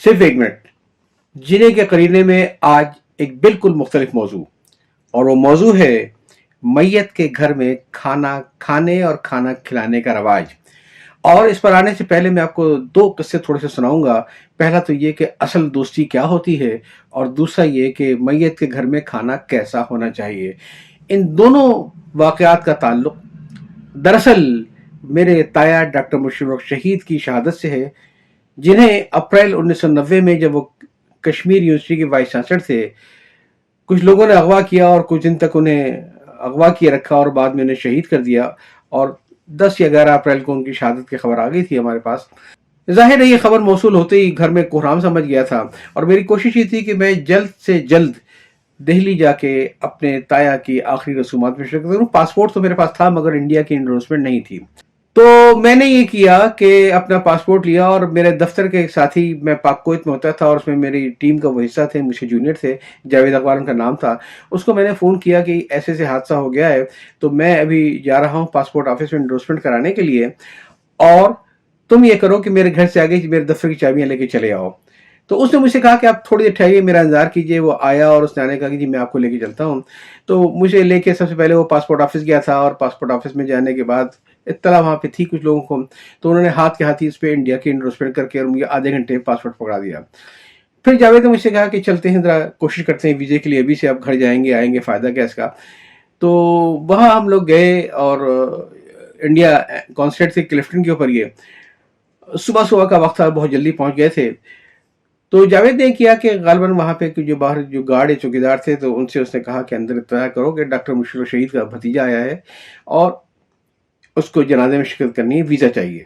सिर्फ एक मिनट। जीने के करीने में आज एक बिल्कुल मुख्तलिफ मौजू, और वो मौजू है मैयत के घर में खाना खाने और खाना खिलाने का रवाज। और इस पर आने से पहले मैं आपको दो किस्से थोड़े से सुनाऊंगा। पहला तो ये कि असल दोस्ती क्या होती है, और दूसरा ये कि मैयत के घर में खाना कैसा होना चाहिए। इन दोनों वाकयात का ताल्लुक दरअसल मेरे ताया डॉक्टर मुशर्रफ शहीद की शहादत से है, जिन्हें अप्रैल 1990 में, जब वो कश्मीर यूनिवर्सिटी के वाइस चांसलर थे, कुछ लोगों ने अगवा किया और कुछ दिन तक उन्हें अगवा किए रखा और बाद में उन्हें शहीद कर दिया। और 10 या 11 अप्रैल को उनकी शहादत की खबर आ गई थी हमारे पास। जाहिर है ये खबर मौसूल होते ही घर में कोहराम समझ गया था, और मेरी कोशिश ये थी कि मैं जल्द से जल्द दिल्ली जाके अपने ताया की आखिरी रसूमात में शिरकत करूं। पासपोर्ट तो मेरे पास था, मगर इंडिया की एंडोर्समेंट नहीं थी। तो मैंने ये किया कि अपना पासपोर्ट लिया, और मेरे दफ्तर के एक साथी, मैं पाक कुवैत में होता था और उसमें मेरी टीम का वो हिस्सा थे, मुझसे जूनियर थे, जावेद अकबर उनका नाम था। उसको मैंने फ़ोन किया कि ऐसे ऐसे हादसा हो गया है, तो मैं अभी जा रहा हूँ पासपोर्ट ऑफिस में एंडोर्समेंट कराने के लिए, और तुम ये करो कि मेरे घर से आगे मेरे दफ्तर की चाबियां लेके चले आओ। तो उसने मुझसे कहा कि आप थोड़ी देर ठहरिए, मेरा इंतजार कीजिए। वो आया और उसने आने कहा कि जी मैं आपको लेके चलता हूँ। तो मुझे लेके सबसे पहले वो पासपोर्ट ऑफिस गया था, और पासपोर्ट ऑफिस में जाने के बाद इत्तला वहाँ पे थी कुछ लोगों को, तो उन्होंने हाथ के हाथ ही इस पे इंडिया की एंडोर्समेंट करके और मुझे आधे घंटे में पासपोर्ट पकड़ा दिया। फिर जावेद ने मुझसे कहा कि चलते हैं, ज़रा कोशिश करते हैं वीज़े के लिए, अभी से आप घर जाएंगे आएंगे, फ़ायदा क्या इसका। तो वहाँ हम लोग गए, और इंडिया कॉन्सुलेट से क्लिफ्टन के ऊपर, ये सुबह सुबह का वक्त था, बहुत जल्दी पहुंच गए थे। तो जावेद ने किया कि गालिबन वहाँ पे जो बाहर जो गार्ड या चौकीदार थे, तो उनसे उसने कहा कि अंदर इत्तला करो कि डॉक्टर मुशर्रफ शहीद का भतीजा आया है और उसको जनाजे में शिरकत करनी है, वीज़ा चाहिए।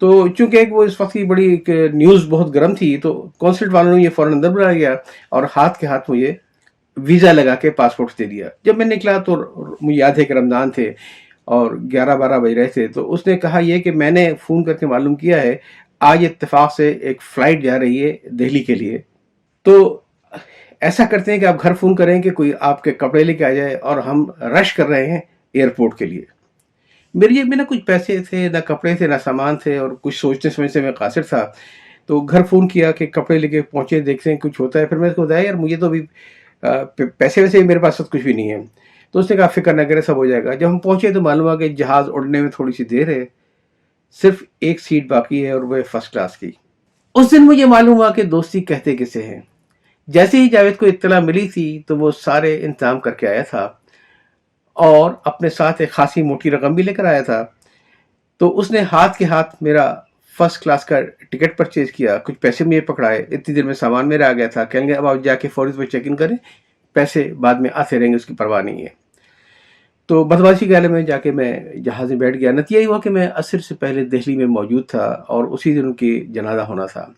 तो चूंकि वो इस वक्त की बड़ी एक न्यूज़ बहुत गर्म थी, तो कॉन्सुलेट वालों ने ये फ़ौरन अंदर बुलाया गया और हाथ के हाथ मुझे वीज़ा लगा के पासपोर्ट दे दिया। जब मैं निकला तो मुझे याद है कि रमज़ान थे और 11-12 बज रहे थे। तो उसने कहा ये कि मैंने फ़ोन करके मालूम किया है, आज इत्तेफाक से एक फ़्लाइट जा रही है दिल्ली के लिए। तो ऐसा करते हैं कि आप घर फ़ोन करें कि कोई आपके कपड़े लेके आ जाए, और हम रश कर रहे हैं एयरपोर्ट के लिए। मेरी जेब में ना कुछ पैसे थे, ना कपड़े थे, ना सामान थे, और कुछ सोचते समझते मैं कासिर था। तो घर फ़ोन किया कि कपड़े लेके पहुँचे, देखते हैं कुछ होता है। फिर मैंने उसको बताया, यार मुझे तो अभी पैसे वैसे मेरे पास सब कुछ भी नहीं है। तो उसने कहा फ़िक्र ना करें, सब हो जाएगा। जब हम पहुँचे तो मालूम हुआ कि जहाज़ उड़ने में थोड़ी सी देर है, सिर्फ एक सीट बाकी है, और वह फर्स्ट क्लास की। उस दिन मुझे मालूम हुआ कि दोस्ती कहते किसे हैं। जैसे ही जावेद को इत्तला मिली थी, तो वो सारे इंतजाम करके आया था, और अपने साथ एक खासी मोटी रकम भी लेकर आया था। तो उसने हाथ के हाथ मेरा फर्स्ट क्लास का टिकट परचेज किया, कुछ पैसे मुझे पकड़ाए। इतनी देर में सामान मेरा आ गया था। कहेंगे अब आप जाके फौरी पे चेक इन करें, पैसे बाद में आते रहेंगे, उसकी परवाह नहीं है। तो बदमाशी के आलम में जाके मैं जहाज़ में बैठ गया। नतीजा ये हुआ कि मैं असर से पहले दिल्ली में मौजूद था, और उसी दिन उनकी जनाजा होना था।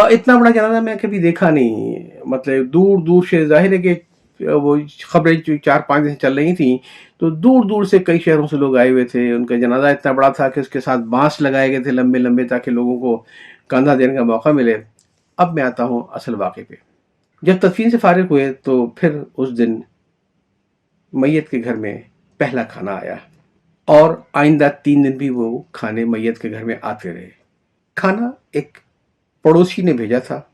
इतना बड़ा जनाजा मैं कभी देखा नहीं। मतलब दूर दूर से, जाहिर है कि वो खबरें जो 4-5 दिन से चल रही थी, तो दूर दूर से कई शहरों से लोग आए हुए थे। उनका जनाजा इतना बड़ा था कि उसके साथ बांस लगाए गए थे लंबे लंबे, ताकि लोगों को कंधा देने का मौका मिले। अब मैं आता हूँ असल वाक़े पे। जब तदफीन से फारिग हुए, तो फिर उस दिन मैयत के घर में पहला खाना आया, और आइंदा 3 दिन भी वो खाने मैयत के घर में आते रहे। खाना एक पड़ोसी ने भेजा था,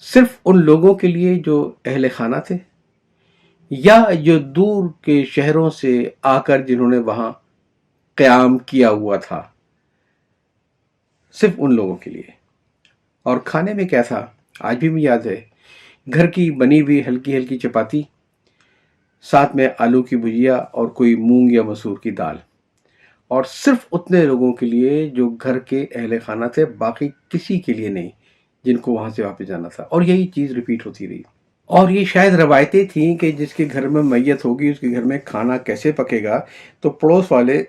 सिर्फ उन लोगों के लिए जो अहले खाना थे, या जो दूर के शहरों से आकर जिन्होंने वहां क़याम किया हुआ था, सिर्फ उन लोगों के लिए। और खाने में क्या था, आज भी मुझे याद है। घर की बनी हुई हल्की हल्की चपाती, साथ में आलू की भुजिया और कोई मूंग या मसूर की दाल, और सिर्फ उतने लोगों के लिए जो घर के अहले खाना थे, बाकी किसी के लिए नहीं जिनको वहां से वापस जाना था। और यही चीज़ रिपीट होती रही। और ये शायद रवायतें थीं कि जिसके घर में मैयत होगी उसके घर में खाना कैसे पकेगा, तो पड़ोस वाले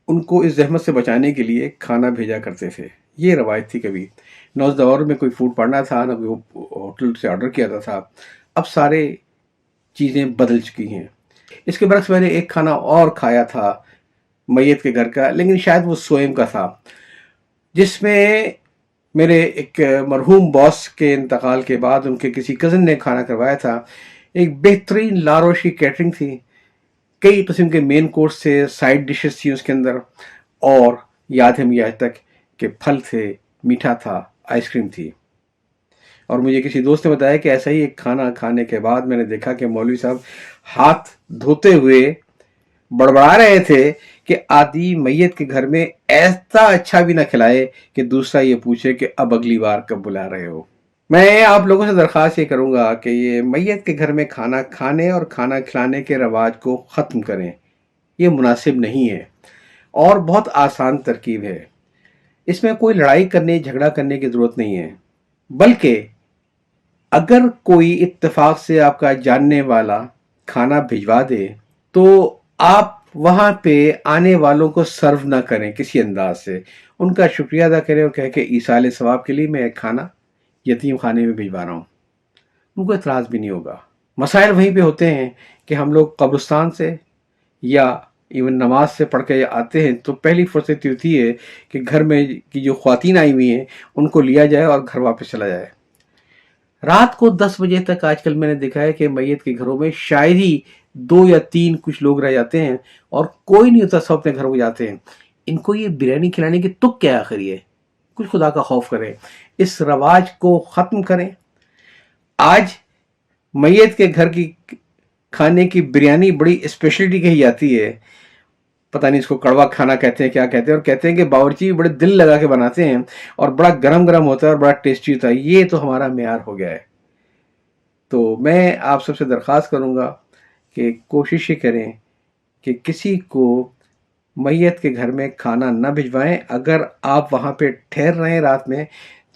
उनको इस जहमत से बचाने के लिए खाना भेजा करते थे। ये रवायत थी। कभी न उस दौर में कोई फूड पड़ना था, न कोई होटल से ऑर्डर किया था। अब सारे चीज़ें बदल चुकी हैं। इसके बरक्स मैंने एक खाना और खाया था मैयत के घर का, लेकिन शायद वो स्वयं का था, जिसमें मेरे एक मरहूम बॉस के इंतकाल के बाद उनके किसी कज़न ने खाना करवाया था। एक बेहतरीन लारोशी कैटरिंग थी, कई किस्म के मेन कोर्स थे, साइड डिशेस थी उसके अंदर, और याद है मुझे आज तक कि फल थे, मीठा था, आइसक्रीम थी। और मुझे किसी दोस्त ने बताया कि ऐसा ही एक खाना खाने के बाद मैंने देखा कि मौलवी साहब हाथ धोते हुए बड़बड़ा रहे थे कि आदि मैयत के घर में ऐसा अच्छा भी ना खिलाए कि दूसरा ये पूछे कि अब अगली बार कब बुला रहे हो। मैं आप लोगों से दरख्वास्त ये करूंगा कि ये मैयत के घर में खाना खाने और खाना खिलाने के रवाज को ख़त्म करें। ये मुनासिब नहीं है और बहुत आसान तरकीब है। इसमें कोई लड़ाई करने झगड़ा करने की ज़रूरत नहीं है, बल्कि अगर कोई इत्तेफाक से आपका जानने वाला खाना भिजवा दे तो आप वहाँ पे आने वालों को सर्व ना करें किसी अंदाज से, उनका शुक्रिया अदा करें और कह के ईसाले सवाब के लिए मैं एक खाना यतीम खाने में भिजवा रहा हूँ। उनको एतराज़ भी नहीं होगा। मसाइल वहीं पे होते हैं कि हम लोग कब्रिस्तान से या इवन नमाज से पढ़ के आते हैं तो पहली फुर्सत होती है कि घर में की जो ख्वातीन आई हुई हैं उनको लिया जाए और घर वापस चला जाए। रात को 10 बजे तक आजकल मैंने देखा है कि मैयत के घरों में शायद ही 2 या 3 कुछ लोग रह जाते हैं और कोई नहीं होता, सब अपने घर को जाते हैं। इनको ये बिरयानी खिलाने की तुक क्या आखिर है? कुछ खुदा का खौफ करें, इस रवाज को ख़त्म करें। आज मैयत के घर की खाने की बिरयानी बड़ी स्पेशलिटी कही जाती है, पता नहीं इसको कड़वा खाना कहते हैं क्या कहते हैं, और कहते हैं कि बावर्ची बड़े दिल लगा के बनाते हैं और बड़ा गरम गरम होता है और बड़ा टेस्टी होता है। ये तो हमारा मेयार हो गया है। तो मैं आप सबसे दरख्वास्त करूँगा कि कोशिश करें कि किसी को मैयत के घर में खाना न भिजवाएं। अगर आप वहाँ पे ठहर रहे हैं रात में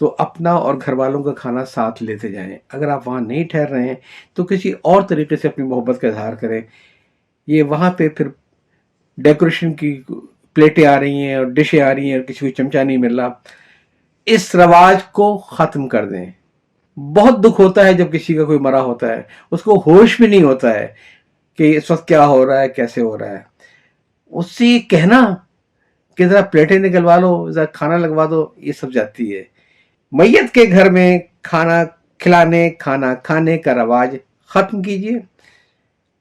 तो अपना और घर वालों का खाना साथ लेते जाएं। अगर आप वहाँ नहीं ठहर रहे हैं तो किसी और तरीके से अपनी मोहब्बत का इजहार करें। ये वहाँ पे फिर डेकोरेशन की प्लेटें आ रही हैं और डिशें आ रही हैं और किसी को चमचा नहीं मिल रहा, इस रवाज को ख़त्म कर दें। बहुत दुख होता है जब किसी का कोई मरा होता है, उसको होश भी नहीं होता है कि इस वक्त क्या हो रहा है, कैसे हो रहा है। उससे कहना कि ज़रा प्लेटें निकलवा लो, ज़रा खाना लगवा दो, ये सब जाती है। मैयत के घर में खाना खिलाने खाना खाने का रवाज ख़त्म कीजिए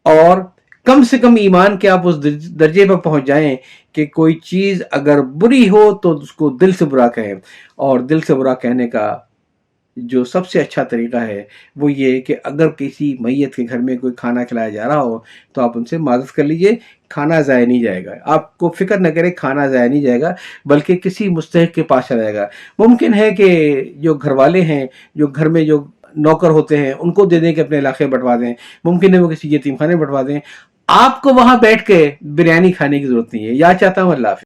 और कम से कम ईमान के आप उस दर्जे पर पहुंच जाएं कि कोई चीज़ अगर बुरी हो तो उसको दिल से बुरा कहें। और दिल से बुरा कहने का जो सबसे अच्छा तरीका है वो ये कि अगर किसी मैयत के घर में कोई खाना खिलाया जा रहा हो तो आप उनसे माज़रत कर लीजिए, खाना ज़ाया नहीं जाएगा। आपको फ़िक्र न करें, खाना ज़ाया नहीं जाएगा बल्कि किसी मुस्तहिक के पास चला जाएगा। मुमकिन है कि जो घर वाले हैं, जो घर में जो नौकर होते हैं, उनको दे दें कि अपने इलाके बंटवा दें, मुमकिन है वो किसी यतीम खाने बंटवा दें। आपको वहाँ बैठ के बिरयानी खाने की ज़रूरत नहीं है। याद चाहता हूँ। अल्लाह हाफ़िज़।